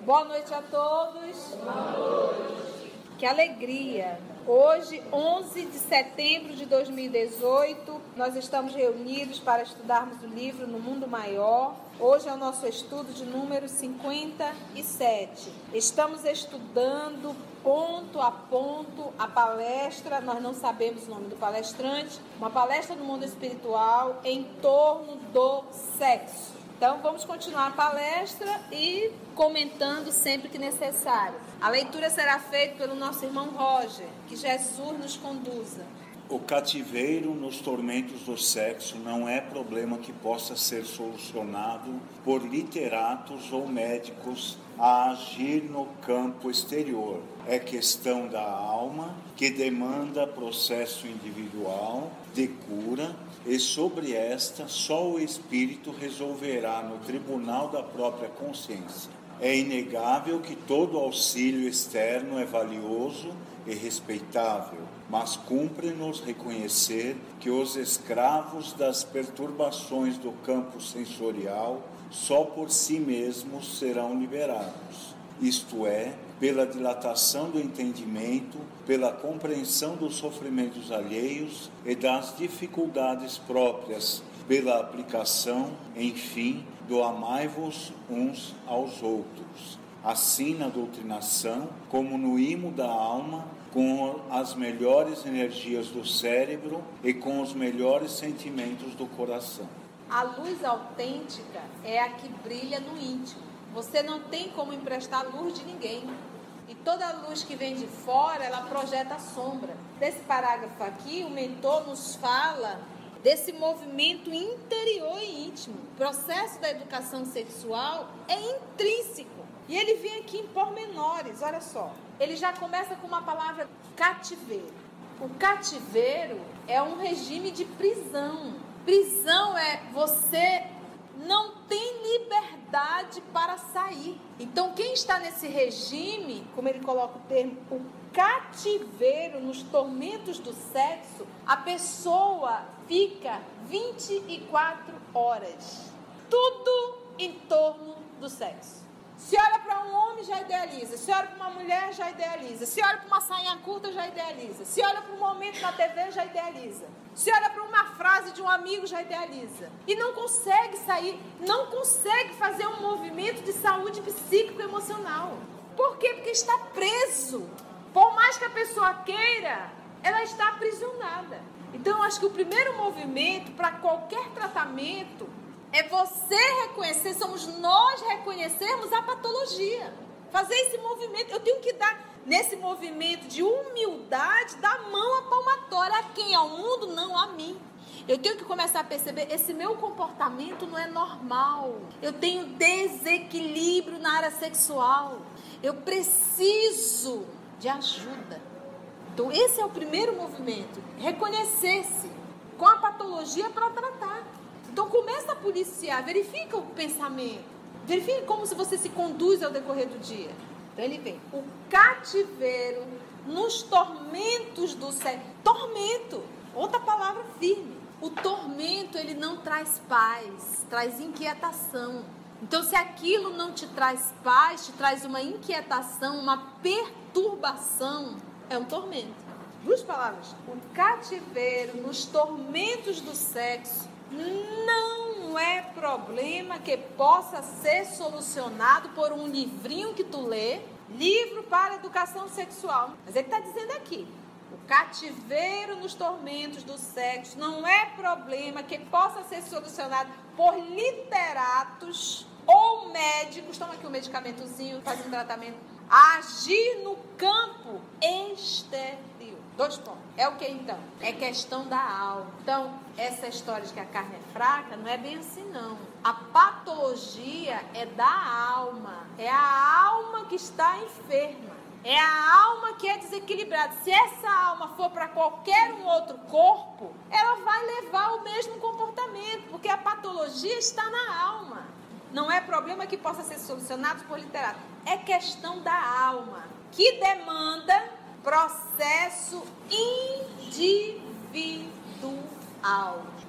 Boa noite a todos. Boa noite. Que alegria. Hoje, 11 de setembro de 2018, nós estamos reunidos para estudarmos o livro No Mundo Maior. Hoje é o nosso estudo de número 57. Estamos estudando ponto a ponto a palestra, nós não sabemos o nome do palestrante, uma palestra no mundo espiritual em torno do sexo. Então, vamos continuar a palestra e comentando sempre que necessário. A leitura será feita pelo nosso irmão Roger. Que Jesus nos conduza. O cativeiro nos tormentos do sexo não é problema que possa ser solucionado por literatos ou médicos a agir no campo exterior. É questão da alma que demanda processo individual de cura e sobre esta só o espírito resolverá no tribunal da própria consciência. É inegável que todo auxílio externo é valioso e respeitável, mas cumpre-nos reconhecer que os escravos das perturbações do campo sensorial só por si mesmos serão liberados, isto é, pela dilatação do entendimento, pela compreensão dos sofrimentos alheios e das dificuldades próprias, pela aplicação, enfim, do amai-vos uns aos outros. Assim na doutrinação, como no imo da alma, com as melhores energias do cérebro e com os melhores sentimentos do coração. A luz autêntica é a que brilha no íntimo. Você não tem como emprestar luz de ninguém. E toda luz que vem de fora, ela projeta a sombra. Desse parágrafo aqui, o mentor nos fala desse movimento interior e íntimo. O processo da educação sexual é intrínseco. E ele vem aqui em pormenores, olha só. Ele já começa com uma palavra cativeiro. O cativeiro é um regime de prisão. Prisão é você não tem liberdade para sair. Então, quem está nesse regime, como ele coloca o termo, o cativeiro, nos tormentos do sexo, a pessoa fica 24 horas. Tudo em torno do sexo. Se olha para um homem, já idealiza. Se olha para uma mulher, já idealiza. Se olha para uma sainha curta, já idealiza. Se olha para um momento na TV, já idealiza. Se olha para uma frase de um amigo, já idealiza. E não consegue sair, não consegue fazer um movimento de saúde psíquico-emocional. Por quê? Porque está preso. Por mais que a pessoa queira, ela está aprisionada. Então, eu acho que o primeiro movimento para qualquer tratamento é você reconhecer, somos nós reconhecermos a patologia. Fazer esse movimento, eu tenho que dar, nesse movimento de humildade, da mão à palmatória. A quem? Ao mundo? Não, a mim. Eu tenho que começar a perceber, esse meu comportamento não é normal. Eu tenho desequilíbrio na área sexual. Eu preciso de ajuda. Então, esse é o primeiro movimento. Reconhecer-se com a patologia para tratar. Então, começa a policiar, verifica o pensamento, verifica como você se conduz ao decorrer do dia. Então, ele vem, o cativeiro nos tormentos do sexo. Tormento, outra palavra firme. O tormento, ele não traz paz, traz inquietação. Então, se aquilo não te traz paz, te traz uma inquietação, uma perturbação, é um tormento. Duas palavras. O cativeiro nos tormentos do sexo não é problema que possa ser solucionado por um livrinho que tu lê, livro para educação sexual. Mas ele está dizendo aqui, o cativeiro nos tormentos do sexo não é problema que possa ser solucionado por literatos ou médicos, toma aqui um medicamentozinho, faz um tratamento, agir no campo exterior. 2 pontos. É o que então? É questão da alma. Então, essa história de que a carne é fraca, não é bem assim não. A patologia é da alma. É a alma que está enferma. É a alma que é desequilibrada. Se essa alma for para qualquer um outro corpo, ela vai levar o mesmo comportamento, porque a patologia está na alma. Não é problema que possa ser solucionado por literato. É questão da alma, que demanda processo individual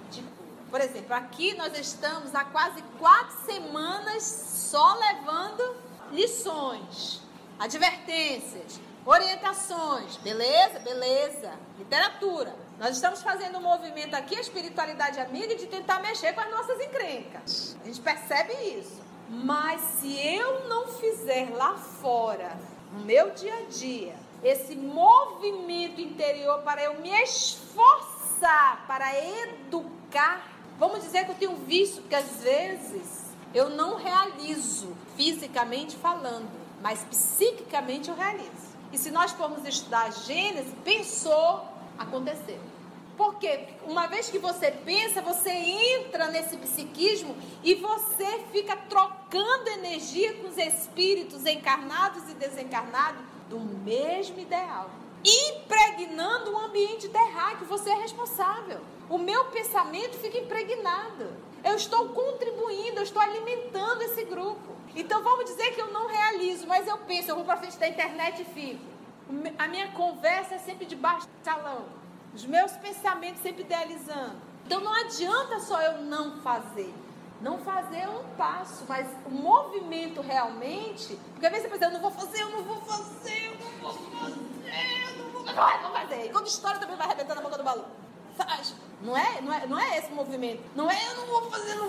de cura. Por exemplo, aqui nós estamos há quase 4 semanas só levando lições correções, advertências, orientações, beleza? Beleza. Literatura. Nós estamos fazendo um movimento aqui, a espiritualidade amiga, de tentar mexer com as nossas encrencas. A gente percebe isso. Mas se eu não fizer lá fora, no meu dia a dia, esse movimento interior para eu me esforçar, para educar, vamos dizer que eu tenho visto que às vezes eu não realizo fisicamente falando, mas psiquicamente eu realizo. E se nós formos estudar Gênesis, pensou, aconteceu. Porque uma vez que você pensa, você entra nesse psiquismo e você fica trocando energia com os espíritos encarnados e desencarnados do mesmo ideal, impregnando o ambiente terráqueo. Você é responsável. O meu pensamento fica impregnado. Eu estou contribuindo, eu estou alimentando esse grupo. Então vamos dizer que eu não realizo, mas eu penso, eu vou para frente da internet e fico. A minha conversa é sempre de baixo salão. Os meus pensamentos sempre idealizando. Então não adianta só eu não fazer. Não fazer eu não passo, mas o movimento realmente... Porque às vezes você pensa, eu não vou fazer. Não fazer. E quando estoura também vai arrebentando a boca do balão. Não é esse movimento. Não é eu não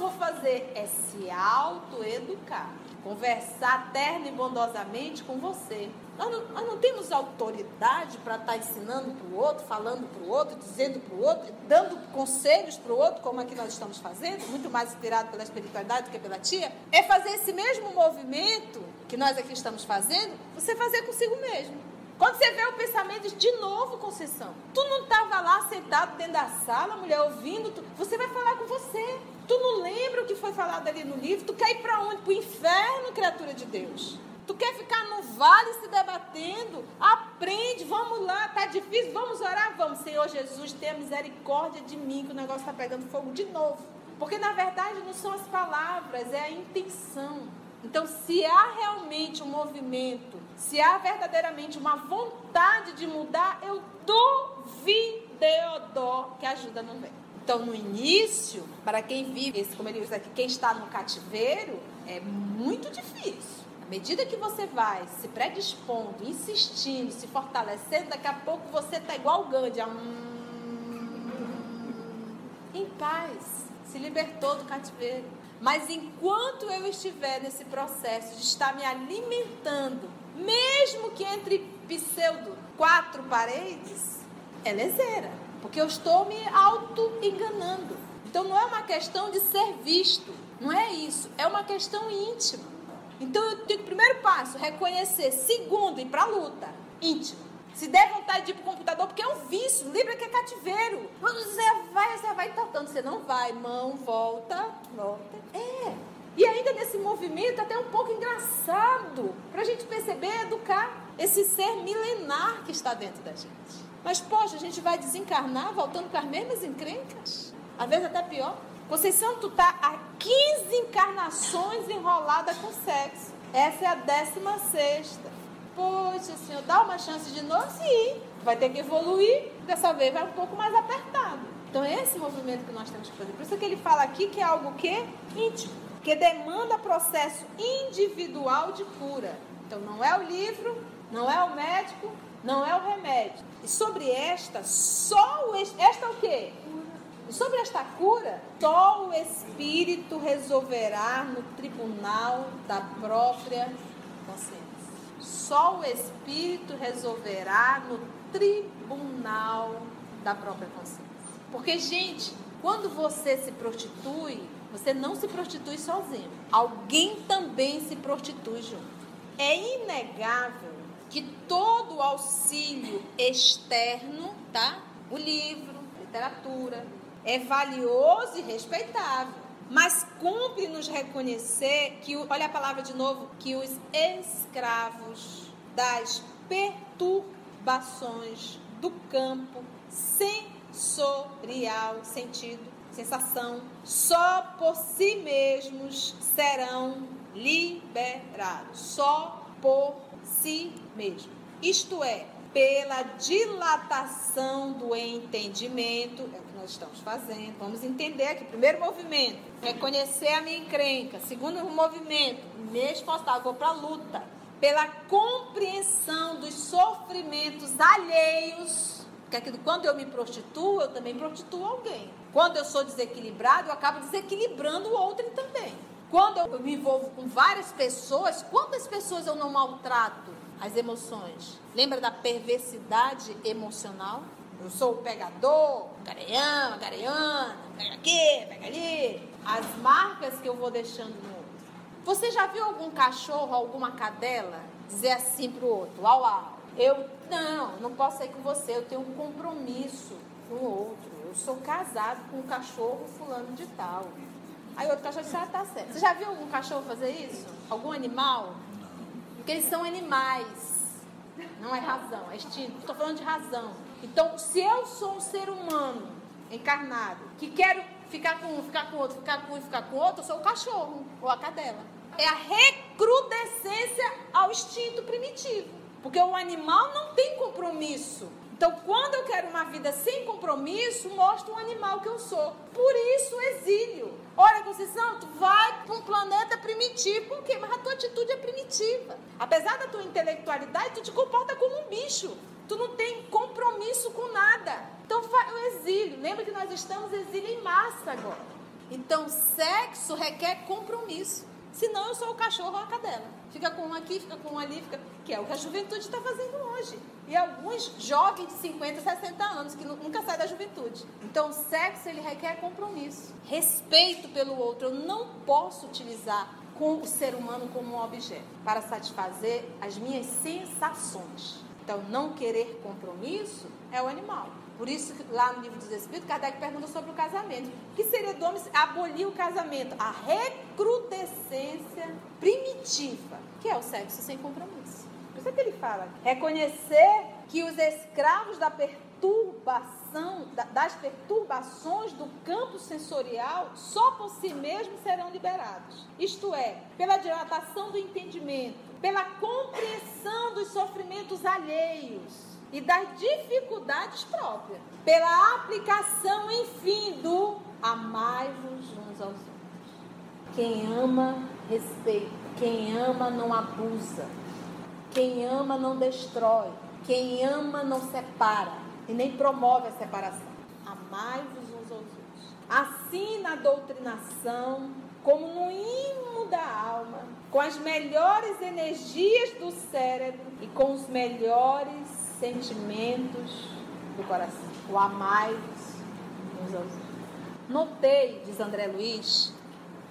vou fazer. É se autoeducar. Conversar terno e bondosamente com você. Nós não temos autoridade para estar ensinando para o outro, falando para o outro, dizendo para o outro, dando conselhos para o outro, como aqui nós estamos fazendo, muito mais inspirado pela espiritualidade do que pela tia. É fazer esse mesmo movimento que nós aqui estamos fazendo, você fazer consigo mesmo. Quando você vê o pensamento de novo, Conceição, tu não estava lá sentado dentro da sala, mulher, ouvindo, você vai falar com você. Tu não lembra o que foi falado ali no livro? Tu quer ir para onde? Para o inferno, criatura de Deus. Tu quer ficar no vale se debatendo? Aprende, vamos lá, tá difícil, vamos orar? Vamos. Senhor Jesus, tenha misericórdia de mim, que o negócio está pegando fogo de novo. Porque na verdade não são as palavras, é a intenção. Então, se há realmente um movimento, se há verdadeiramente uma vontade de mudar, eu duvido que a ajuda não vem. Então, no início, para quem vive, como ele diz aqui, quem está no cativeiro, é muito difícil. À medida que você vai se predispondo, insistindo, se fortalecendo, daqui a pouco você está igual o Gandhi, em paz, se libertou do cativeiro. Mas enquanto eu estiver nesse processo de estar me alimentando, mesmo que entre quatro paredes, é leseira, porque eu estou me auto-enganando. Então não é uma questão de ser visto, não é isso, é uma questão íntima. Então eu tenho que, primeiro passo, reconhecer. Segundo, ir para a luta, íntimo. Se der vontade de ir para o computador, porque é um vício, lembra que é cativeiro. Você vai tentando, você não vai, mão, volta. E ainda nesse movimento, até um pouco engraçado, para a gente perceber, educar esse ser milenar que está dentro da gente. Mas, poxa, a gente vai desencarnar voltando para as mesmas encrencas? Às vezes até pior. Conceição, tu tá há 15 encarnações enrolada com sexo. Essa é a 16ª. Poxa, senhor, dá uma chance de novo? Sim. Vai ter que evoluir. Dessa vez vai um pouco mais apertado. Então é esse movimento que nós temos que fazer. Por isso que ele fala aqui que é algo que íntimo. Que demanda processo individual de cura. Então não é o livro, não é o médico, não é o remédio. E sobre esta é o quê? E sobre esta cura, só o Espírito resolverá no tribunal da própria consciência. Só o Espírito resolverá no tribunal da própria consciência. Porque, gente, quando você se prostitui, você não se prostitui sozinho. Alguém também se prostitui junto. É inegável que todo auxílio externo, tá? O livro, a literatura, é valioso e respeitável, mas cumpre nos reconhecer que, olha a palavra de novo, que os escravos das perturbações do campo sensorial, sentido, sensação, só por si mesmos serão liberados, só por si mesmo. Isto é, pela dilatação do entendimento, é o que nós estamos fazendo. Vamos entender aqui. Primeiro movimento, reconhecer a minha encrenca. Segundo movimento, me esforçar, vou para a luta. pela compreensão dos sofrimentos alheios, porque quando eu me prostituo, eu também prostituo alguém. Quando eu sou desequilibrado, eu acabo desequilibrando o outro também. Quando eu me envolvo com várias pessoas, quantas pessoas eu não maltrato as emoções? Lembra da perversidade emocional? Eu sou o pegador, gareana, pega aqui, pega ali. As marcas que eu vou deixando no outro. Você já viu algum cachorro, alguma cadela dizer assim pro outro, au, au, eu não posso sair com você, eu tenho um compromisso com o outro. Eu sou casado com um cachorro fulano de tal. Aí outro cachorro diz, tá certo. Você já viu algum cachorro fazer isso? Algum animal? Porque eles são animais. Não é razão, é instinto. Estou falando de razão. Então, se eu sou um ser humano encarnado, que quero ficar com um, ficar com outro, ficar com um e ficar com outro, eu sou o cachorro ou a cadela. É a recrudescência ao instinto primitivo. Porque o animal não tem compromisso. Então, quando eu quero uma vida sem compromisso, mostro um animal que eu sou. Por isso, o exílio. Olha, Conceição, tu vai para um planeta primitivo. Por quê? Mas a tua atitude é primitiva. Apesar da tua intelectualidade, tu te comporta como um bicho. Tu não tem compromisso com nada. Então, o exílio. Lembra que nós estamos em exílio em massa agora. Então, sexo requer compromisso. Senão, eu sou o cachorro ou a cadela. Fica com um aqui, fica com um ali, que é o que a juventude está fazendo hoje. E alguns jovens de 50, 60 anos, que nunca saem da juventude. Então, o sexo, ele requer compromisso. Respeito pelo outro. Eu não posso utilizar o ser humano como um objeto para satisfazer as minhas sensações. Então, não querer compromisso é o animal. Por isso, lá no Livro dos Espíritos, Kardec pergunta sobre o casamento. O que seria do homem abolir o casamento? A recrudescência primitiva, que é o sexo sem compromisso. Por isso é que ele fala, reconhecer que os escravos da perturbação, das perturbações do campo sensorial, só por si mesmos serão liberados. Isto é, pela dilatação do entendimento, pela compreensão dos sofrimentos alheios e das dificuldades próprias, pela aplicação, enfim, do amai-vos uns aos outros. Quem ama, respeita. Quem ama, não abusa. Quem ama, não destrói. Quem ama, não separa e nem promove a separação. Amai-vos uns aos outros. Assim, na doutrinação, como no íntimo da alma, com as melhores energias do cérebro e com os melhores sentimentos do coração. O amai-vos uns aos outros. Notei, diz André Luiz,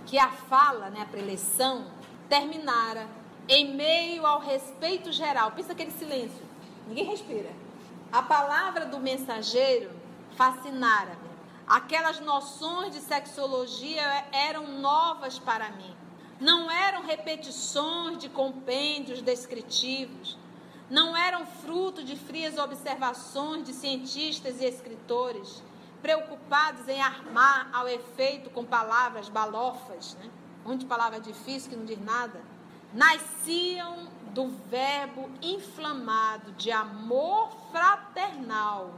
que a fala, a preleção, terminara em meio ao respeito geral. Pensa aquele silêncio, ninguém respira. A palavra do mensageiro fascinara-me. Aquelas noções de sexologia eram novas para mim. Não eram repetições de compêndios descritivos. Não eram fruto de frias observações de cientistas e escritores, preocupados em armar ao efeito com palavras balofas, Muita palavra difícil que não diz nada. Nasciam do verbo inflamado de amor fraternal,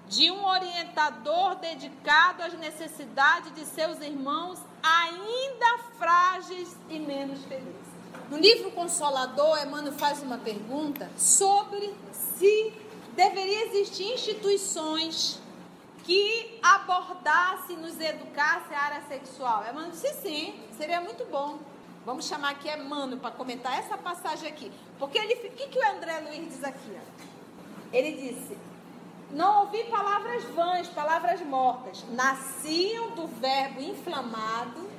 de um orientador dedicado às necessidades de seus irmãos ainda frágeis e menos felizes. No livro Consolador, Emmanuel faz uma pergunta sobre se deveria existir instituições que abordassem, nos educassem a área sexual. Emmanuel disse sim, seria muito bom. Vamos chamar aqui Emmanuel para comentar essa passagem aqui. Porque o que o André Luiz diz aqui? Ele disse, não ouvi palavras vãs, palavras mortas. Nasciam do verbo inflamado,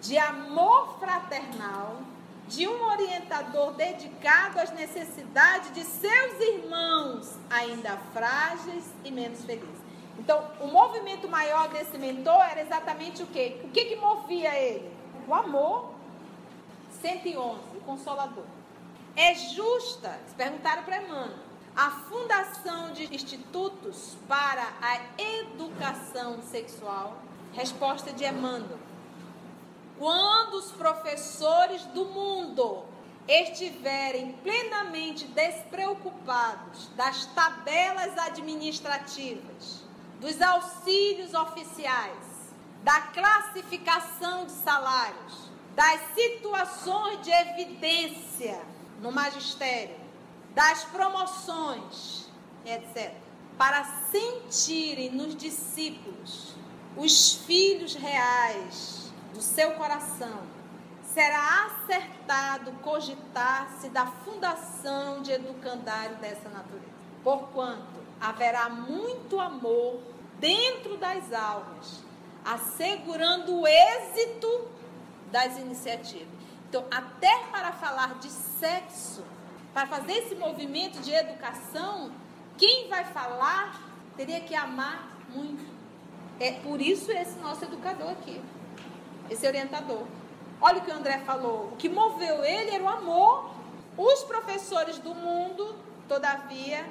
de amor fraternal, de um orientador dedicado às necessidades de seus irmãos, ainda frágeis e menos felizes. Então, o movimento maior desse mentor era exatamente o quê? O que movia ele? O amor. 111, o Consolador. É justa, se perguntaram para Emmanuel, a fundação de institutos para a educação sexual? Resposta de Emmanuel. Quando os professores do mundo estiverem plenamente despreocupados das tabelas administrativas, dos auxílios oficiais, da classificação de salários, das situações de evidência no magistério, das promoções, etc., para sentirem nos discípulos os filhos reais do seu coração, será acertado cogitar-se da fundação de educandário dessa natureza, porquanto haverá muito amor dentro das almas, assegurando o êxito das iniciativas. Então, até para falar de sexo, para fazer esse movimento de educação, quem vai falar teria que amar muito. É por isso esse nosso educador aqui, esse orientador. Olha o que o André falou, o que moveu ele era o amor. Os professores do mundo, todavia,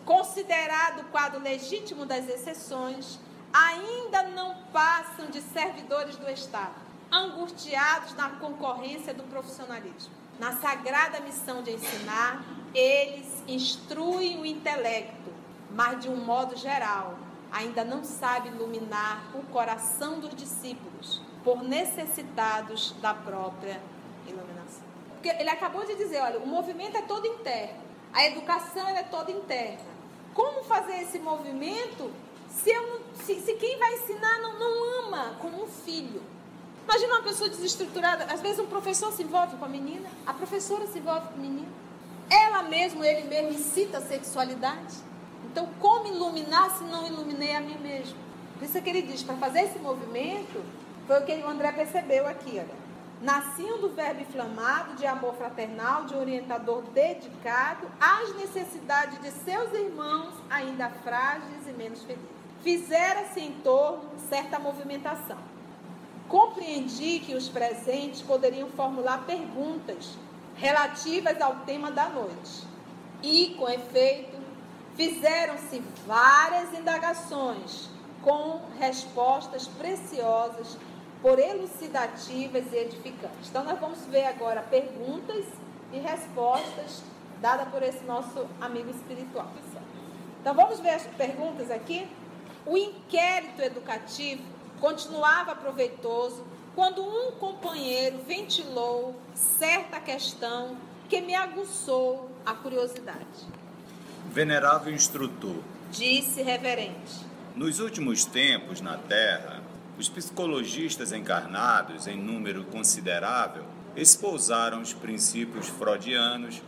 considerado o quadro legítimo das exceções, ainda não passam de servidores do Estado, angustiados na concorrência do profissionalismo. Na sagrada missão de ensinar, eles instruem o intelecto, mas de um modo geral, ainda não sabem iluminar o coração dos discípulos, por necessitados da própria iluminação. Porque ele acabou de dizer, olha, o movimento é todo interno, a educação é toda interna. Como fazer esse movimento se quem vai ensinar não ama como um filho? Imagina uma pessoa desestruturada, às vezes um professor se envolve com a menina, a professora se envolve com o menino, ele mesmo incita a sexualidade. Então, como iluminar se não iluminei a mim mesmo? Por isso é que ele diz, para fazer esse movimento, foi o que o André percebeu aqui, olha. Nasciam do verbo inflamado, de amor fraternal, de orientador dedicado às necessidades de seus irmãos, ainda frágeis e menos felizes. Fizera-se em torno certa movimentação. Compreendi que os presentes poderiam formular perguntas relativas ao tema da noite. E, com efeito, fizeram-se várias indagações com respostas preciosas, por elucidativas e edificantes. Então, nós vamos ver agora perguntas e respostas dadas por esse nosso amigo espiritual. Então, vamos ver as perguntas aqui. O inquérito educativo continuava proveitoso quando um companheiro ventilou certa questão que me aguçou a curiosidade. Venerável instrutor, disse reverente, nos últimos tempos na Terra, os psicologistas encarnados, em número considerável, esposaram os princípios freudianos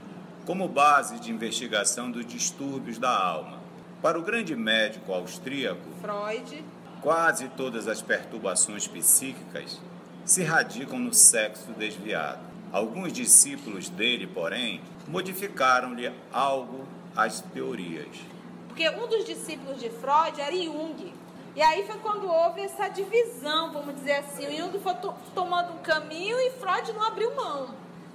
como base de investigação dos distúrbios da alma. Para o grande médico austríaco, Freud, quase todas as perturbações psíquicas se radicam no sexo desviado. Alguns discípulos dele, porém, modificaram-lhe algo as teorias. Porque um dos discípulos de Freud era Jung. E aí foi quando houve essa divisão, vamos dizer assim. O Jung foi tomando um caminho e Freud não abriu mão.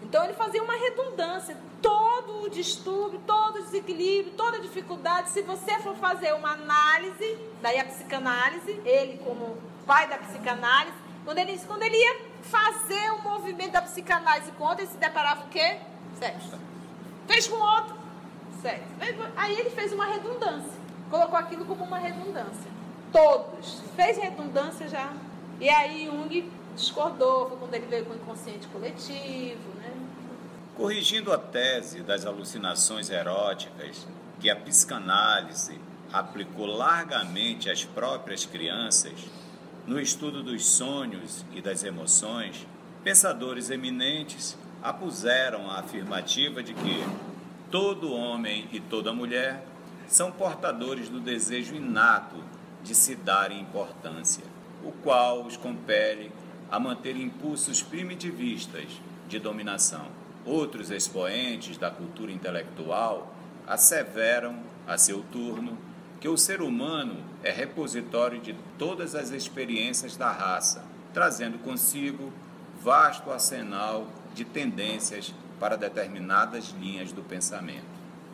Então ele fazia uma redundância. Todo o distúrbio, todo o desequilíbrio, toda a dificuldade, se você for fazer uma análise, daí a psicanálise, ele como pai da psicanálise, quando ele ia fazer o movimento da psicanálise com outro, ele se deparava com o quê? Sexo. Fez com outro, sexo. Aí ele fez uma redundância. Colocou aquilo como uma redundância. Todos. Fez redundância já. E aí Jung discordou, foi quando ele veio com o inconsciente coletivo, né? Corrigindo a tese das alucinações eróticas que a psicanálise aplicou largamente às próprias crianças, no estudo dos sonhos e das emoções, pensadores eminentes apuseram a afirmativa de que todo homem e toda mulher são portadores do desejo inato de se darem importância, o qual os compele a manter impulsos primitivistas de dominação. Outros expoentes da cultura intelectual asseveram, a seu turno, que o ser humano é repositório de todas as experiências da raça, trazendo consigo vasto arsenal de tendências para determinadas linhas do pensamento.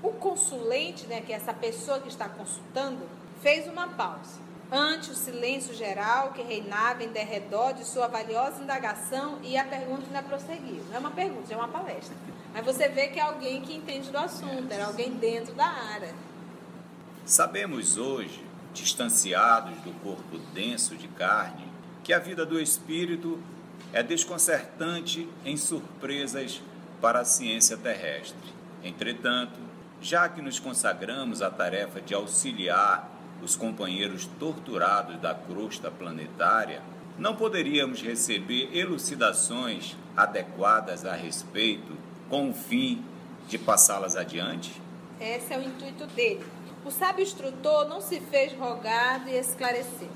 O consulente, né, que é essa pessoa que está consultando, fez uma pausa ante o silêncio geral que reinava em derredor de sua valiosa indagação, e a pergunta ainda prosseguiu. Não é uma pergunta, é uma palestra. Mas você vê que é alguém que entende do assunto, era alguém dentro da área. Sabemos hoje, distanciados do corpo denso de carne, que a vida do espírito é desconcertante em surpresas para a ciência terrestre. Entretanto, já que nos consagramos à tarefa de auxiliar os companheiros torturados da crosta planetária, não poderíamos receber elucidações adequadas a respeito com o fim de passá-las adiante? Esse é o intuito dele. O sábio instrutor não se fez rogado e esclarecer.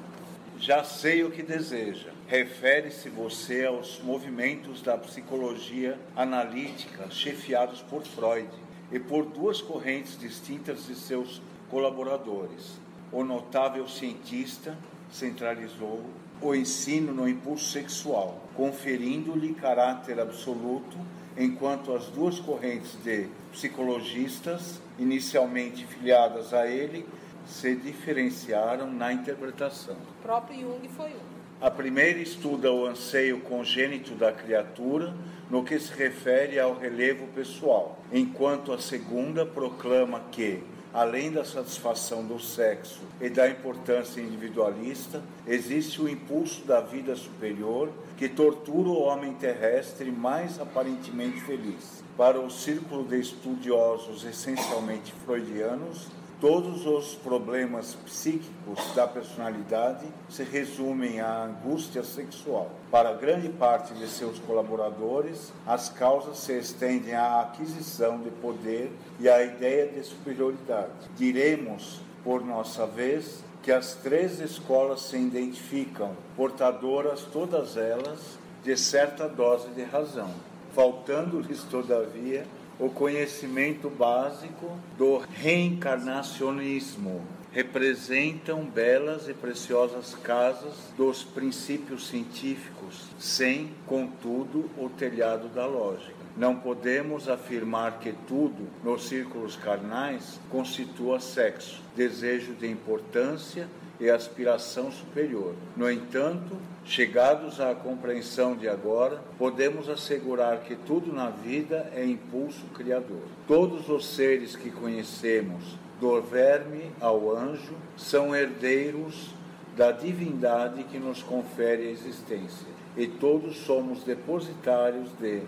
Já sei o que deseja. Refere-se você aos movimentos da psicologia analítica chefiados por Freud e por duas correntes distintas de seus colaboradores. O notável cientista centralizou o ensino no impulso sexual, conferindo-lhe caráter absoluto, enquanto as duas correntes de psicologistas, inicialmente filiadas a ele, se diferenciaram na interpretação. O próprio Jung foi um. A primeira estuda o anseio congênito da criatura no que se refere ao relevo pessoal, enquanto a segunda proclama que, além da satisfação do sexo e da importância individualista, existe o impulso da vida superior que tortura o homem terrestre mais aparentemente feliz. Para o círculo de estudiosos essencialmente freudianos, todos os problemas psíquicos da personalidade se resumem à angústia sexual. Para grande parte de seus colaboradores, as causas se estendem à aquisição de poder e à ideia de superioridade. Diremos, por nossa vez, que as três escolas se identificam, portadoras todas elas de certa dose de razão, faltando-lhes, todavia, o conhecimento básico do reencarnacionismo. Representam belas e preciosas casas dos princípios científicos, sem, contudo, o telhado da lógica. Não podemos afirmar que tudo, nos círculos carnais, constitua sexo, desejo de importância e aspiração superior. No entanto, chegados à compreensão de agora, podemos assegurar que tudo na vida é impulso criador. Todos os seres que conhecemos, do verme ao anjo, são herdeiros da divindade que nos confere a existência, e todos somos depositários de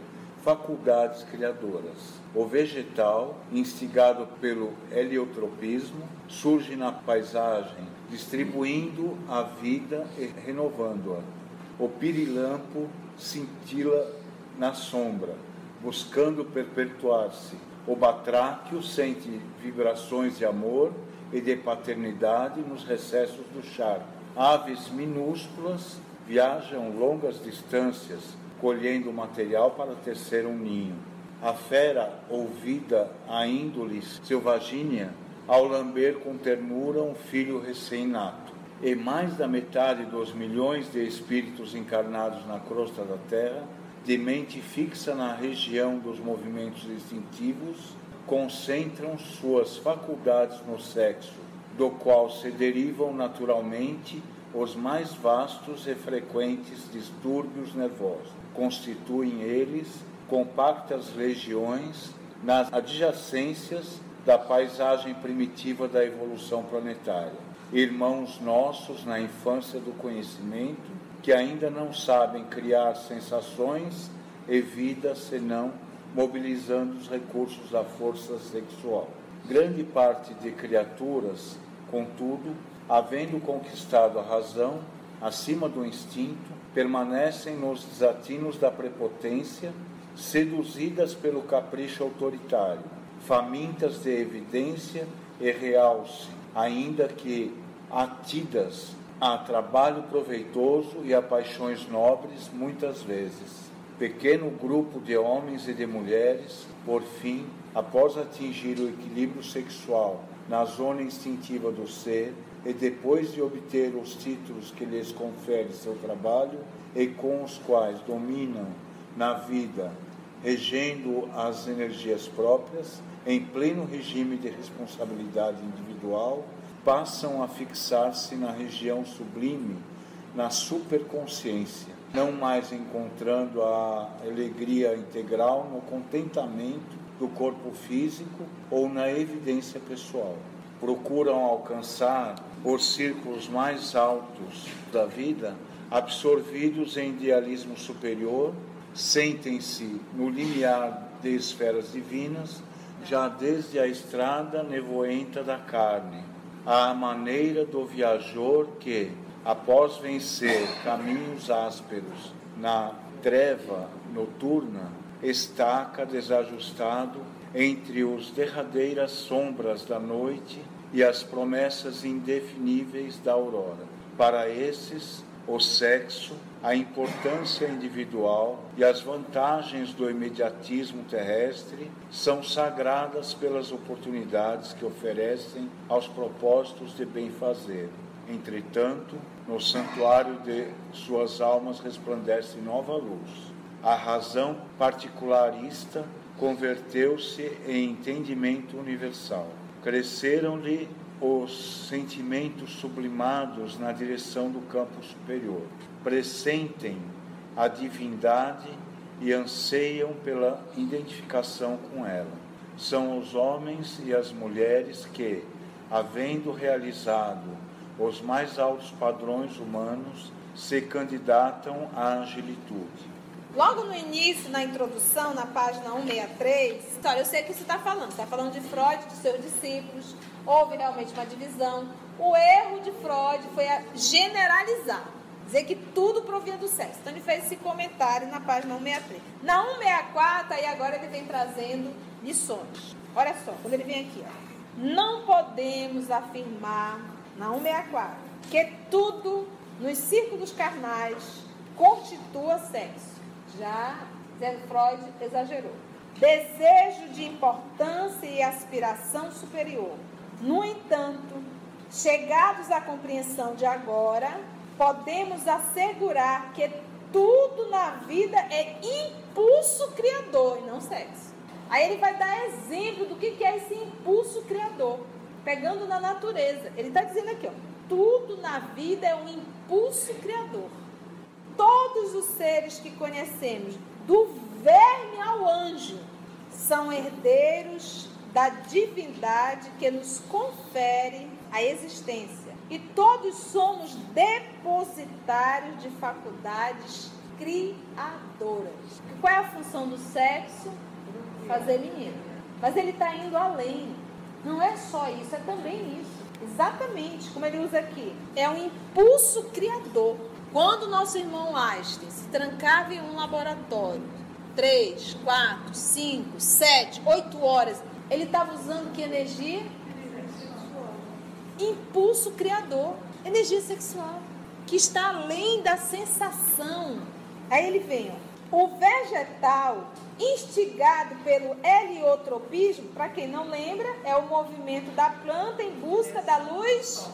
faculdades criadoras. O vegetal, instigado pelo heliotropismo, surge na paisagem, distribuindo a vida e renovando-a. O pirilampo cintila na sombra, buscando perpetuar-se. O batráquio sente vibrações de amor e de paternidade nos recessos do charco. Aves minúsculas viajam longas distâncias, colhendo material para tecer um ninho. A fera, ouvida a índole selvagínea, ao lamber com ternura um filho recém-nato. E mais da metade dos milhões de espíritos encarnados na crosta da Terra, de mente fixa na região dos movimentos instintivos, concentram suas faculdades no sexo, do qual se derivam naturalmente os mais vastos e frequentes distúrbios nervosos. Constituem eles compactas legiões nas adjacências da paisagem primitiva da evolução planetária. Irmãos nossos na infância do conhecimento, que ainda não sabem criar sensações e vida senão mobilizando os recursos da força sexual. Grande parte de criaturas, contudo, havendo conquistado a razão acima do instinto, permanecem nos desatinos da prepotência, seduzidas pelo capricho autoritário, famintas de evidência e realce, ainda que atidas a trabalho proveitoso e a paixões nobres muitas vezes. Pequeno grupo de homens e de mulheres, por fim, após atingir o equilíbrio sexual na zona instintiva do ser e depois de obter os títulos que lhes confere seu trabalho e com os quais dominam na vida, regendo as energias próprias, em pleno regime de responsabilidade individual, passam a fixar-se na região sublime, na superconsciência, não mais encontrando a alegria integral no contentamento do corpo físico ou na evidência pessoal. Procuram alcançar os círculos mais altos da vida, absorvidos em idealismo superior, sentem-se no limiar de esferas divinas, já desde a estrada nevoenta da carne, à maneira do viajor que, após vencer caminhos ásperos na treva noturna, estaca desajustado entre as derradeiras sombras da noite e as promessas indefiníveis da aurora. Para esses, o sexo, a importância individual e as vantagens do imediatismo terrestre são sagradas pelas oportunidades que oferecem aos propósitos de bem-fazer. Entretanto, no santuário de suas almas resplandece nova luz. A razão particularista converteu-se em entendimento universal. Cresceram-lhe os sentimentos sublimados na direção do campo superior. Pressentem a divindade e anseiam pela identificação com ela. São os homens e as mulheres que, havendo realizado os mais altos padrões humanos, se candidatam à angelitude. Logo no início, na introdução, na página 163, olha, eu sei o que você está falando de Freud, dos seus discípulos, houve realmente uma divisão. O erro de Freud foi generalizar, dizer que tudo provia do sexo. Então ele fez esse comentário na página 163. Na 164, aí agora ele vem trazendo lições. Olha só, quando ele vem aqui, ó. Não podemos afirmar, na 164, que tudo nos círculos carnais constitua sexo. Já Freud exagerou. Desejo de importância e aspiração superior. No entanto, chegados à compreensão de agora, podemos assegurar que tudo na vida é impulso criador e não sexo. Aí ele vai dar exemplo do que é esse impulso criador, pegando na natureza. Ele está dizendo aqui, ó, tudo na vida é um impulso criador. Todos os seres que conhecemos, do verme ao anjo, são herdeiros da divindade que nos confere a existência. E todos somos depositários de faculdades criadoras. Qual é a função do sexo? Fazer menino. Mas ele está indo além. Não é só isso, é também isso. Exatamente como ele usa aqui. É um impulso criador. Quando o nosso irmão Einstein se trancava em um laboratório, 3, 4, 5, 7, 8 horas, ele estava usando que energia? Impulso criador, energia sexual, que está além da sensação. Aí ele vem, ó, o vegetal instigado pelo heliotropismo, para quem não lembra, é o movimento da planta em busca da luz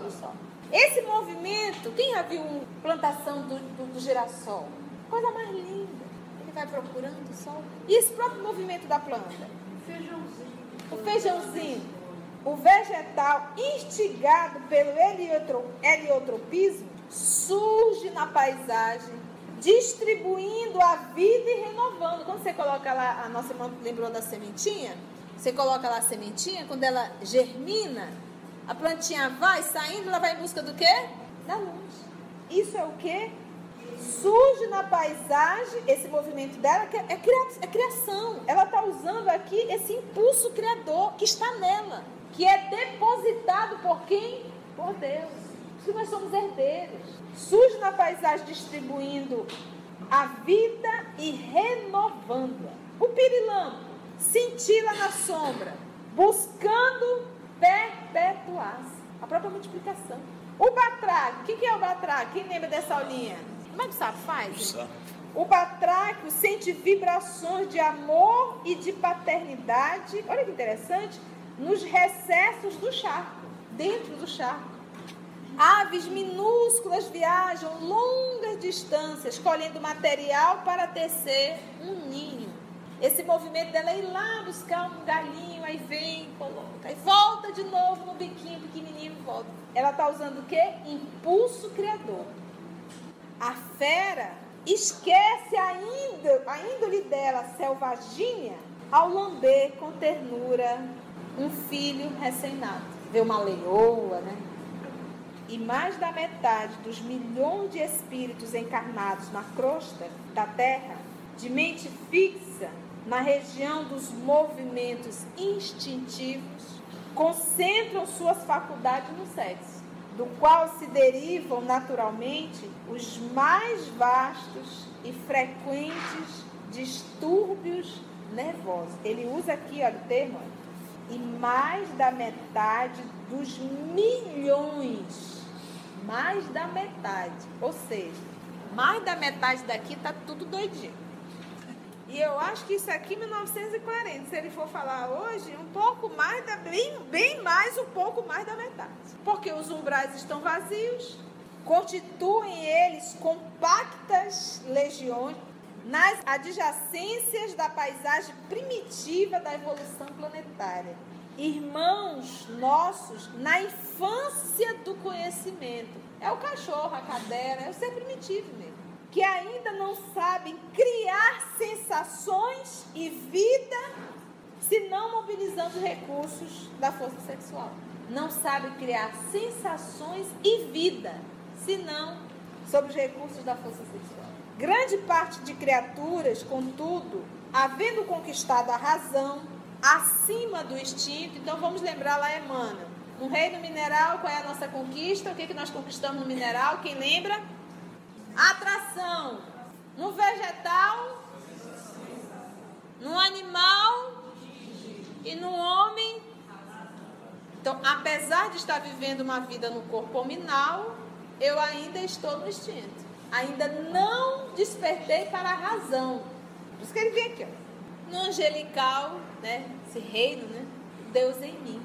do sol. Esse movimento, quem já viu plantação do girassol? Coisa mais linda. Ele vai procurando o sol. E esse próprio movimento da planta? O feijãozinho. O vegetal instigado pelo heliotropismo surge na paisagem, distribuindo a vida e renovando. Quando você coloca lá, a nossa irmã lembrou da sementinha? Você coloca lá a sementinha, quando ela germina, a plantinha vai saindo, ela vai em busca do quê? Da luz. Isso é o quê? Surge na paisagem, esse movimento dela, que é criação. Ela está usando aqui esse impulso criador que está nela, que é depositado por quem? Por Deus. Que nós somos herdeiros. Surge na paisagem distribuindo a vida e renovando-a. O pirilampo cintila na sombra, buscando perpetuar-se. A própria multiplicação. O batraque, o que é o batraque? Quem lembra dessa aulinha? Como é que o sapo faz? O batraque sente vibrações de amor e de paternidade. Olha que interessante. Nos recessos do charco, dentro do charco. Aves minúsculas viajam longas distâncias, colhendo material para tecer um ninho. Esse movimento dela é ir lá buscar um galinho, aí vem, coloca, aí volta de novo no biquinho pequenininho e volta. Ela está usando o quê? Impulso criador. A fera esquece a índole dela selvaginha ao lamber com ternura um filho recém-nato. Vê uma leoa, né? E mais da metade dos milhões de espíritos encarnados na crosta da terra, de mente fixa, na região dos movimentos instintivos, concentram suas faculdades no sexo, do qual se derivam naturalmente os mais vastos e frequentes distúrbios nervosos. Ele usa aqui o termo, e mais da metade dos milhões, mais da metade, ou seja, mais da metade daqui está tudo doidinho. E eu acho que isso aqui, 1940, se ele for falar hoje, um pouco mais, bem mais, um pouco mais da metade. Porque os umbrais estão vazios, constituem eles compactas legiões nas adjacências da paisagem primitiva da evolução planetária. Irmãos nossos na infância do conhecimento. É o cachorro, a cadela, é o ser primitivo mesmo. Que ainda não sabem criar sensações e vida, se não mobilizando recursos da força sexual. Não sabem criar sensações e vida, se não sobre os recursos da força sexual. Grande parte de criaturas, contudo, havendo conquistado a razão acima do instinto, então vamos lembrar lá Emmanuel. No reino mineral, qual é a nossa conquista? O que nós conquistamos no mineral? Quem lembra? Atração. No vegetal, no animal e no homem. Então, apesar de estar vivendo uma vida no corpo hominal, eu ainda estou no instinto. Ainda não despertei para a razão. Por isso que ele vem aqui, ó. No angelical, né? Esse reino, né? Deus em mim.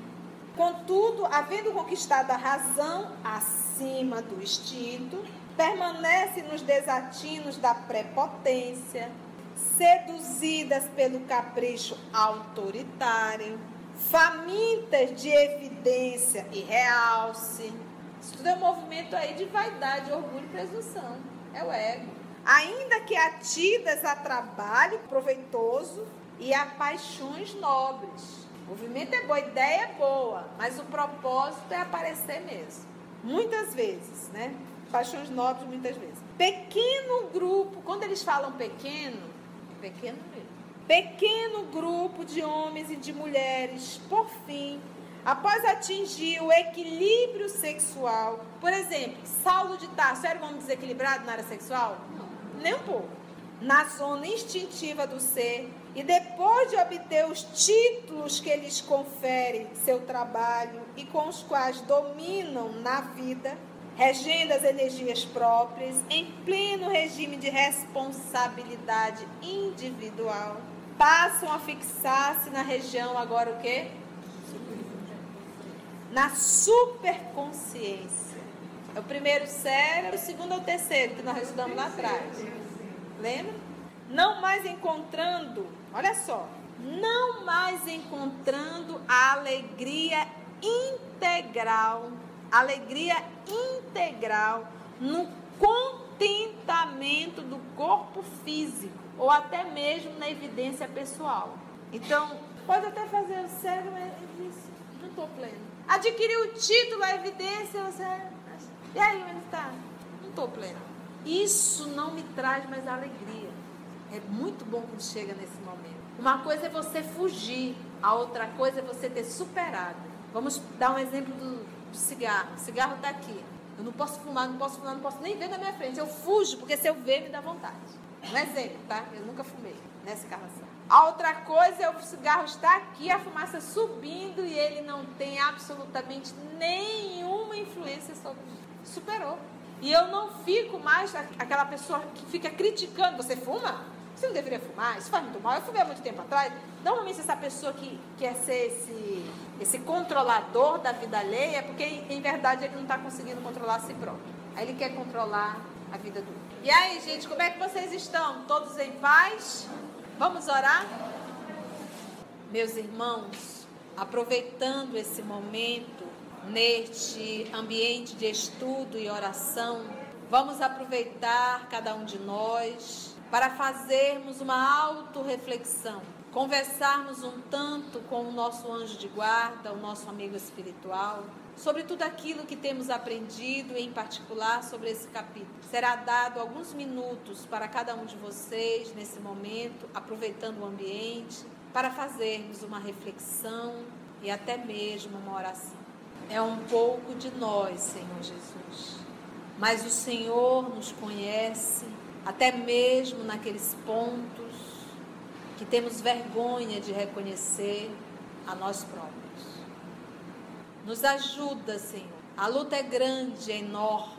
Contudo, havendo conquistado a razão acima do instinto, permanece nos desatinos da prepotência, seduzidas pelo capricho autoritário, famintas de evidência e realce. Isso tudo é um movimento aí de vaidade, orgulho e presunção. É o ego. Ainda que atidas a trabalho proveitoso e a paixões nobres. O movimento é boa, a ideia é boa, mas o propósito é aparecer mesmo. Muitas vezes, né? Paixões nobres, muitas vezes. Pequeno grupo, quando eles falam pequeno mesmo. Pequeno grupo de homens e de mulheres, por fim, após atingir o equilíbrio sexual. Por exemplo, Saulo de Tarso era um homem desequilibrado na área sexual? Não, nem um pouco. Na zona instintiva do ser, e depois de obter os títulos que lhes confere seu trabalho e com os quais dominam na vida, regendo as energias próprias, em pleno regime de responsabilidade individual, passam a fixar-se na região, agora o quê? Na superconsciência. É o primeiro cérebro, o segundo é o terceiro, que nós estudamos lá atrás. Lembra? Não mais encontrando, olha só, não mais encontrando a alegria integral no contentamento do corpo físico ou até mesmo na evidência pessoal. Então, pode até fazer o cérebro, mas ele diz, não estou pleno. Adquiriu o título, a evidência, e aí, onde está? Não estou pleno. Isso não me traz mais alegria. É muito bom quando chega nesse momento. Uma coisa é você fugir, a outra coisa é você ter superado. Vamos dar um exemplo do cigarro. O cigarro está aqui. Eu não posso fumar, não posso nem ver na minha frente. Eu fujo, porque se eu ver, me dá vontade. Um exemplo, tá? Eu nunca fumei nessa carração. A outra coisa é o cigarro estar aqui, a fumaça subindo e ele não tem absolutamente nenhuma influência sobre mim. Superou. E eu não fico mais aquela pessoa que fica criticando. Você fuma? Você não deveria fumar? Isso faz muito mal. Eu fumei há muito tempo atrás. Normalmente essa pessoa que quer ser esse controlador da vida alheia é porque, em verdade, ele não está conseguindo controlar a si próprio. Aí ele quer controlar a vida do outro. E aí, gente, como é que vocês estão? Todos em paz? Vamos orar? Meus irmãos, aproveitando esse momento, neste ambiente de estudo e oração, vamos aproveitar, cada um de nós, para fazermos uma autorreflexão. conversarmos um tanto com o nosso anjo de guarda, o nosso amigo espiritual, sobre tudo aquilo que temos aprendido, em particular sobre esse capítulo. Será dado alguns minutos para cada um de vocês nesse momento, aproveitando o ambiente, para fazermos uma reflexão e até mesmo uma oração. É um pouco de nós, Senhor Jesus, mas o Senhor nos conhece, até mesmo naqueles pontos que temos vergonha de reconhecer a nós próprios. Nos ajuda, Senhor. A luta é grande, é enorme.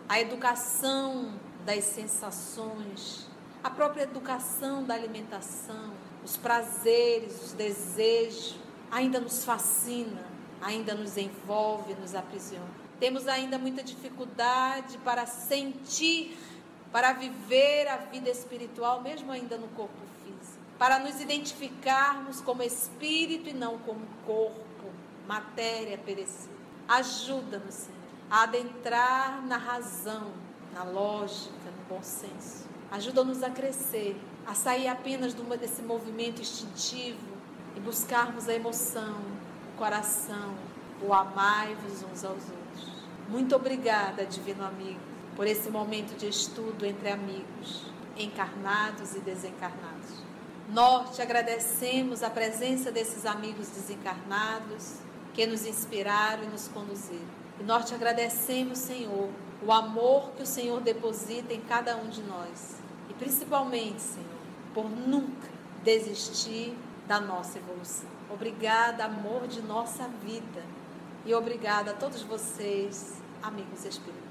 A educação das sensações, a própria educação da alimentação, os prazeres, os desejos, ainda nos fascina, ainda nos envolve, nos aprisiona. Temos ainda muita dificuldade para sentir, para viver a vida espiritual, mesmo ainda no corpo físico, para nos identificarmos como espírito e não como corpo, matéria perecível. Ajuda-nos, Senhor, a adentrar na razão, na lógica, no bom senso. Ajuda-nos a crescer, a sair apenas desse movimento instintivo e buscarmos a emoção, o coração, o amai-vos uns aos outros. Muito obrigada, divino amigo, por esse momento de estudo entre amigos, encarnados e desencarnados. Nós te agradecemos a presença desses amigos desencarnados que nos inspiraram e nos conduziram. E nós te agradecemos, Senhor, o amor que o Senhor deposita em cada um de nós. E principalmente, Senhor, por nunca desistir da nossa evolução. Obrigada, amor de nossa vida. E obrigada a todos vocês, amigos espirituais.